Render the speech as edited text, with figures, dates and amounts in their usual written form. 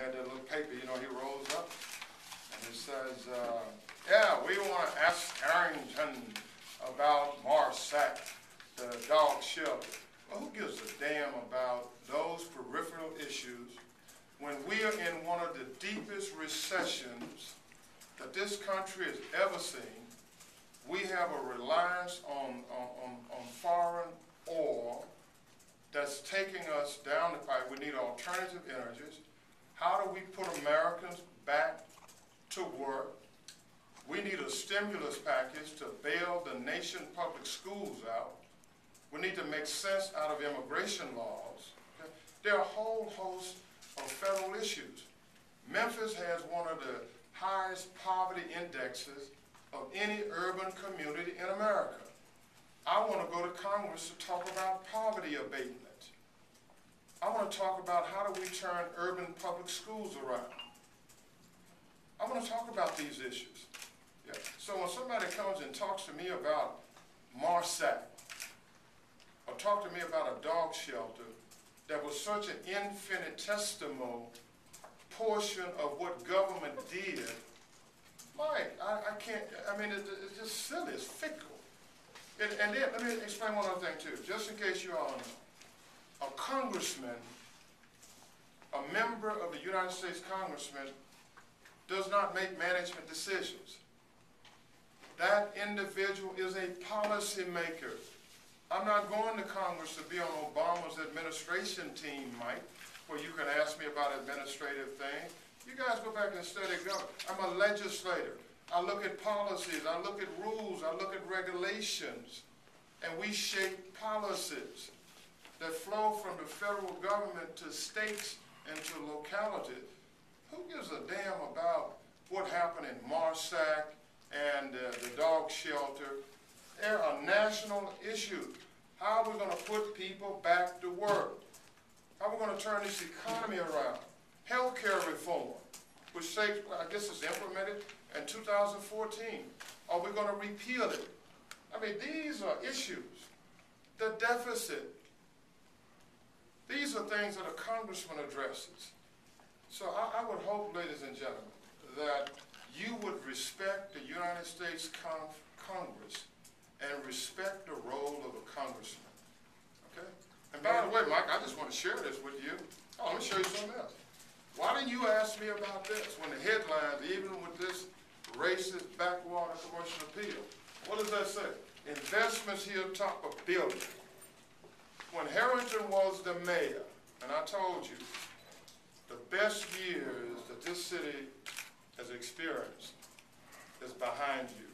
had that little paper, you know, he rolls up, and it says, yeah, we want to ask Arrington about Marsac, the dog shelter. Well, who gives a damn about those peripheral issues when we are in one of the deepest recessions that this country has ever seen? We have a reliance on foreign oil that's taking us down the pipe. We need alternative energies. How do we put Americans back to work? We need a stimulus package to bail the nation public schools out. We need to make sense out of immigration laws. Okay? There are a whole host of federal issues. Memphis has one of the highest poverty indexes of any urban community in America. I want to go to Congress to talk about poverty abatement. I want to talk about how do we turn urban public schools around. I want to talk about these issues. Yeah. So when somebody comes and talks to me about Marsac, or talk to me about a dog shelter that was such an infinitesimal portion of what government did, Mike, I can't, I mean, it's just silly, it's fickle. And then, let me explain one other thing too, just in case you all know. A congressman, a member of the United States Congressman, does not make management decisions. That individual is a policy maker. I'm not going to Congress to be on Obama's administration team, Mike, where you can ask me about administrative things. You guys go back and study government. I'm a legislator. I look at policies, I look at rules, I look at regulations, and we shape policies that flow from the federal government to states and to localities. Who gives a damn about what happened in Marsac and the dog shelter? There are national issues. How are we going to put people back to work? How are we going to turn this economy around? Healthcare reform, which I guess is implemented in 2014. Are we going to repeal it? I mean, these are issues. The deficit. These are things that a congressman addresses. So I would hope, ladies and gentlemen, that you would respect the United States Congress and respect the role of a congressman. Okay? And by the way, Mike, I just want to share this with you. Oh, let me show you something else. Why didn't you ask me about this when the headlines, even with this racist backwater commercial appeal, what does that say? Investments here top $1 billion. When Harrington was the mayor, and I told you, the best years that this city has experienced is behind you.